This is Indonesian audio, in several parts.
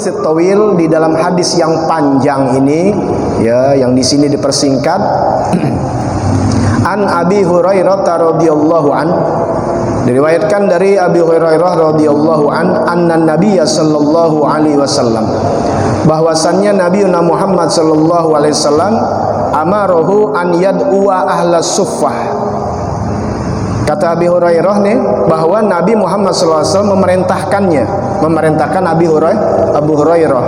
hadis tawil, di dalam hadis yang panjang ini ya, yang di sini dipersingkat an Abi Hurairah radhiyallahu an, diriwayatkan dari Abi Hurairah radhiyallahu an, anna Nabiyya sallallahu alaihi wasallam, bahwasannya Nabi Muhammad sallallahu alaihi wasallam amarahu an yad'uwa ahlas suffah. Kata Abi Hurairah nih, bahwa Nabi Muhammad sallallahu alaihi wasallam memerintahkan Abu Hurairah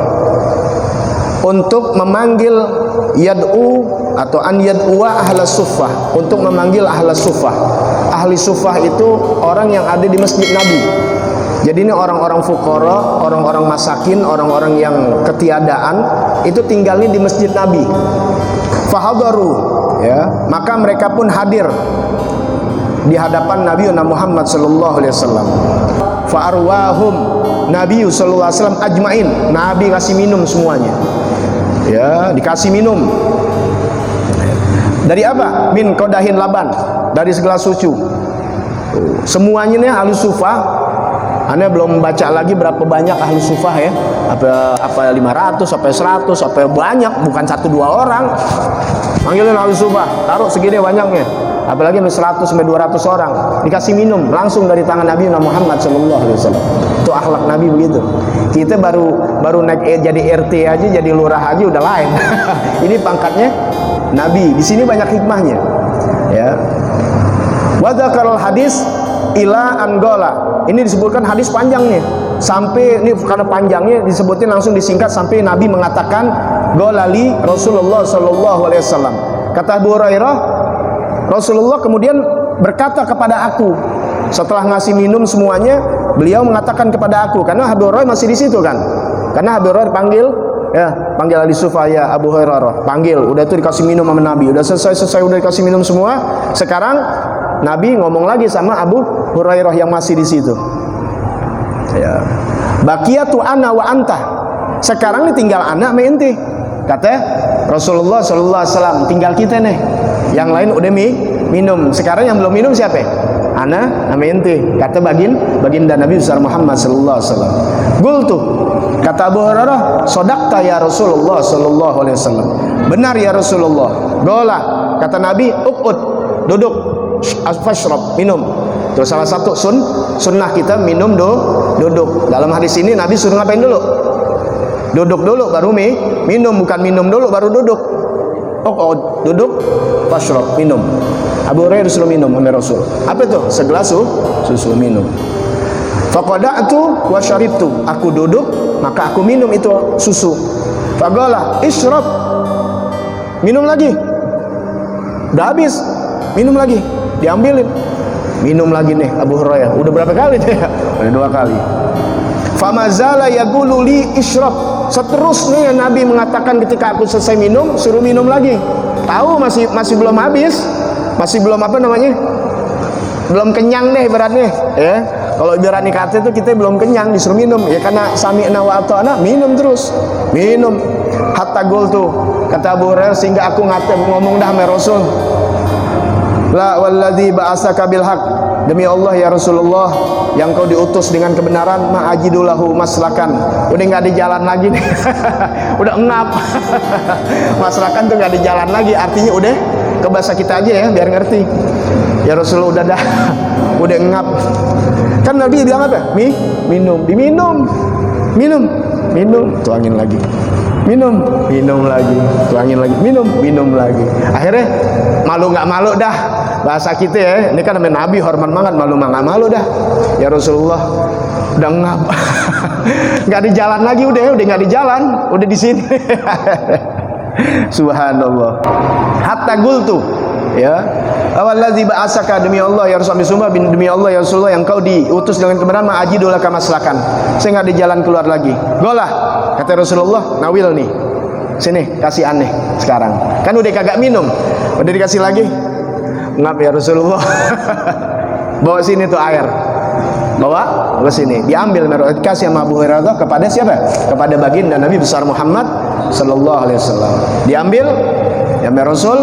untuk memanggil yad'u atau an yad'uwa ahlas suffah, untuk memanggil ahlas suffah. Ahli suffah itu orang yang ada di masjid Nabi. Jadi ini orang-orang fuqara, orang-orang masakin, orang-orang yang ketiadaan, itu tinggalnya di masjid Nabi. Fahadaru, ya, maka mereka pun hadir di hadapan Nabi Muhammad sallallahu alaihi wasallam. Fa arwahum Nabi sallallahu alaihi wasallam ajmain, Nabi kasih minum semuanya. Ya, dikasih minum. Dari apa? Min qadahin laban, dari segelas susu. Semuanya nih ahli sufah. Anda belum baca lagi berapa banyak ahli sufah ya. Apa 500, apa 100, apa banyak, bukan 1-2 orang. Panggilin ahli sufah, taruh segini banyaknya. Apalagi 100 sampai 200 orang dikasih minum langsung dari tangan Nabi Muhammad sallallahu alaihi wasallam. Itu akhlak Nabi begitu. Kita baru naik jadi RT aja, jadi lurah aja udah lain. Ini pangkatnya Nabi. Di sini banyak hikmahnya. Ya. Wa dzakarul hadis ila angola. Ini disebutkan hadis panjang nih. Sampai ini karena panjangnya disebutin langsung disingkat sampai Nabi mengatakan golali Rasulullah sallallahu alaihi wasallam. Kata Abu Hurairah, Rasulullah kemudian berkata kepada aku setelah ngasih minum semuanya, beliau mengatakan kepada aku, karena Abu Hurairah masih di situ kan, karena Abu Hurairah panggil ahli sufah, ya Abu Hurairah panggil, udah itu dikasih minum sama Nabi, udah selesai udah dikasih minum semua. Sekarang Nabi ngomong lagi sama Abu Hurairah yang masih di situ. Ya, baqiyatu ana wa anta, sekarang nih tinggal anak sama ente. Kata Rasulullah sallallahu alaihi wasallam, tinggal kita nih. Yang lain udah minum. Sekarang yang belum minum siapa? Ana sama ente. Kata baginda Nabi besar Muhammad sallallahu alaihi wasallam. Qultu, kata Abu Hurairah, shadaqta ya Rasulullah sallallahu alaihi wasallam. Benar ya Rasulullah. Gola, kata Nabi, uqud, duduk, fashrab, minum. Itu salah satu sunnah kita minum duduk. Dalam hadis ini Nabi suruh ngapain dulu? Duduk dulu baru minum, bukan minum dulu baru duduk. Oh, duduk, fashrab, minum. Abu Hurairah disuruh minum oleh Rasul. Apa itu? Segelas susu minum. Faqada'tu wa syaribtu. Aku duduk, maka aku minum itu susu. Faqala isyrab. Minum lagi. Udah habis, minum lagi. Diambilin. Minum lagi nih Abu Hurairah. Udah berapa kali dia? Udah 2 kali. Famazala yaqulu li isyrab. Seterusnya Nabi mengatakan ketika aku selesai minum, suruh minum lagi. Tahu masih belum habis, masih belum belum kenyang deh ibaratnya. Ya, kalau ibarat nikah itu kita belum kenyang disuruh minum. Ya karena sami'na wa ata'na, minum terus, minum. Hatta qultu, kata Abu Hurairah, sehingga aku ngomong dah sama Rasul. La walladzi ba'asaka bil haq, demi Allah ya Rasulullah yang kau diutus dengan kebenaran, ma'ajidulahu maslakan. Udah nggak di jalan lagi nih. Udah engap. Maslakan tuh nggak di jalan lagi, artinya udah ke bahasa kita aja ya biar ngerti. Ya Rasulullah udah dah. Udah engap. Kan Nabi bilang apa? Minum, diminum. Minum, tuangin lagi. Minum lagi, tuangin lagi. Minum lagi. Akhirnya malu nggak malu dah. Bahasa kita ya, ini kan namanya Nabi, hormat banget, malu nggak malu dah. Ya Rasulullah, udah ngap, nggak di jalan lagi, udah nggak di jalan, udah di sini. Subhanallah. Hatta qultu, ya, awalladzi ba'asaka, demi Allah ya Rasulullah, demi Allah ya Rasulullah yang kau diutus dengan kebenaran, ma'ajidulaka maslakan, saya nggak di jalan keluar lagi. Golah, kata Rasulullah, nawil nih, sini kasih aneh sekarang, kan udah kagak minum, udah dikasih lagi. Ngap ya Rasulullah. Bawa sini tuh air, bawa ke sini, diambil kasih sama Abu Hurairah kepada siapa? Kepada baginda Nabi besar Muhammad sallallahu alaihi wasallam. Diambil ya Rasul,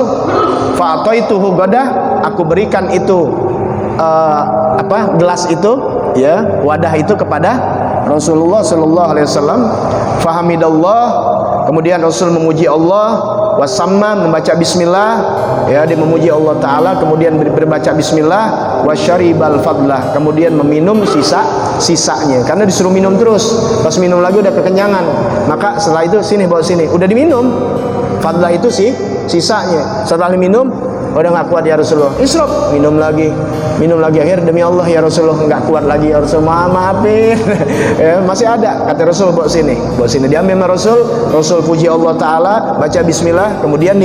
fa'ataituhu gadah, aku berikan itu gelas itu, ya, wadah itu kepada Rasulullah sallallahu alaihi wasallam, fahamidallah, kemudian Rasul memuji Allah, wasamma, membaca bismillah, ya, dia memuji Allah taala, kemudian berbaca bismillah, wasyaribal fadlah, kemudian meminum sisanya, karena disuruh minum terus. Pas minum lagi udah kekenyangan, maka setelah itu sini, bawa sini, udah diminum fadlah itu sih sisanya. Setelah diminum udah nggak kuat ya Rasulullah, israf, minum lagi, akhir demi Allah ya Rasulullah nggak kuat lagi ya Rasulullah, maafin. Ya, masih ada, kata Rasul, bawa sini, diambil sama Rasul puji Allah taala, baca bismillah, kemudian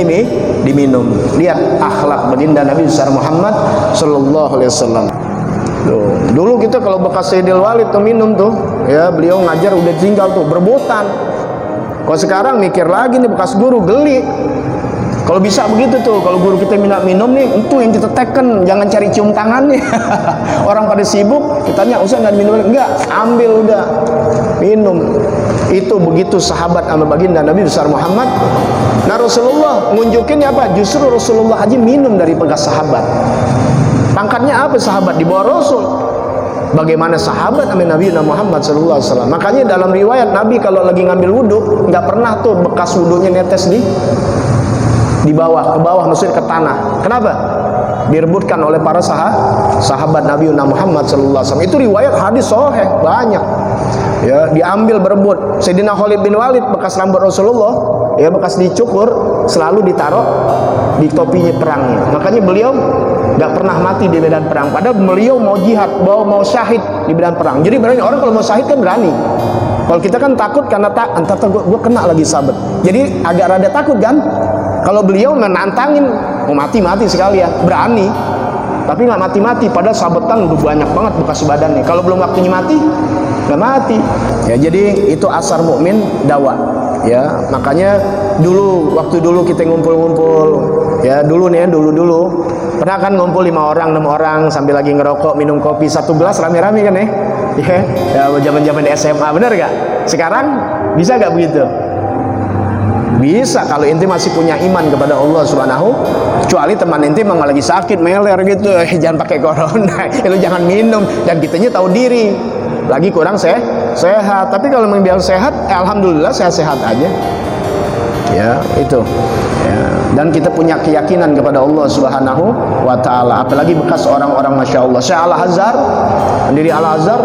diminum. Lihat akhlak baginda Nabi besar Muhammad sallallahu alaihi wasallam. Dulu kita kalau bekas Sayyidil Walid tuh minum tuh, ya, beliau ngajar udah tinggal tuh berbotan. Kalau sekarang mikir lagi nih, bekas guru geli. Kalau bisa begitu tuh, kalau guru kita minum nih, itu yang kita teken, jangan cari cium tangannya. Orang pada sibuk, kitanya usah nggak minum, enggak, ambil udah, minum. Itu begitu sahabat sama baginda Nabi besar Muhammad. Nah, Rasulullah ngunjukinnya apa? Justru Rasulullah aja minum dari bekas sahabat. Pangkatnya apa sahabat di bawah Rasul? Bagaimana sahabat sama Nabi Muhammad sallallahu alaihi wasallam. Makanya dalam riwayat Nabi kalau lagi ngambil wudhu, nggak pernah tuh bekas wudhunya netes di bawah, ke bawah, maksudnya ke tanah. Kenapa? Direbutkan oleh para sahabat Nabi Muhammad sallallahu alaihi wasallam. Itu riwayat hadis sahih banyak. Ya, diambil berebut. Sayyidina Khalid bin Walid, bekas rambut Rasulullah, ya, bekas dicukur, selalu ditaruh di topinya perangnya. Makanya beliau nggak pernah mati di medan perang. Padahal beliau mau jihad, mau syahid di medan perang. Jadi berani, orang kalau mau syahid kan berani. Kalau kita kan takut karena entar gue kena lagi sabet. Jadi agak rada takut kan. Kalau beliau menantangin, mau mati sekalian, berani, tapi nggak mati. Padahal sabetan udah banyak banget bekas badannya. Kalau belum waktunya mati, nggak mati. Ya, jadi itu asar mukmin dawa. Ya, makanya waktu dulu kita ngumpul-ngumpul, ya, dulu pernah kan ngumpul 5 orang 6 orang sambil lagi ngerokok, minum kopi, 1 gelas rame-rame kan ya, zaman-zaman SMA, bener gak? Sekarang bisa gak begitu? Bisa, kalau inti masih punya iman kepada Allah Subhanahu. Kecuali teman inti memang lagi sakit, meler gitu, jangan pakai corona, lu jangan minum. Dan kitanya tahu diri, lagi kurang sehat. Tapi kalau memang biar sehat, alhamdulillah sehat-sehat aja. Ya, itu. Ya. Dan kita punya keyakinan kepada Allah Subhanahu wa taala. Apalagi bekas orang-orang Masya Allah. Syekh Al-Azhar, pendiri Al-Azhar,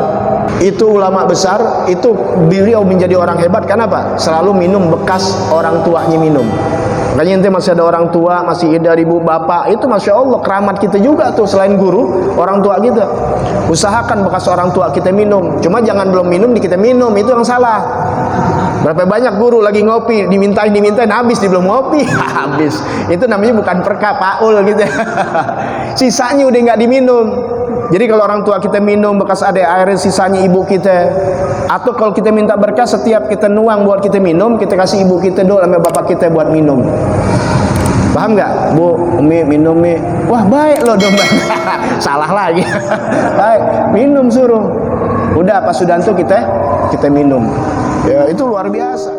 itu ulama besar, itu beliau menjadi orang hebat. Kenapa? Selalu minum bekas orang tuanya minum. Makanya nanti masih ada orang tua, masih ada ibu bapak, itu Masya Allah keramat kita juga tuh. Selain guru, orang tua kita, usahakan bekas orang tua kita minum. Cuma jangan belum minum kita minum, itu yang salah. Berapa banyak guru lagi ngopi, dimintain, habis, dia belum ngopi, habis. Itu namanya bukan perkah, paul gitu. Sisanya udah nggak diminum. Jadi kalau orang tua kita minum, bekas ada air sisanya ibu kita, atau kalau kita minta berkah, setiap kita nuang buat kita minum, kita kasih ibu kita dulu sama bapak kita buat minum. Paham nggak? Bu, Umi minum, Mi. Wah, baik loh dong. Salah lagi. Baik, minum suruh. Udah pas sudah itu kita minum. Ya, itu luar biasa.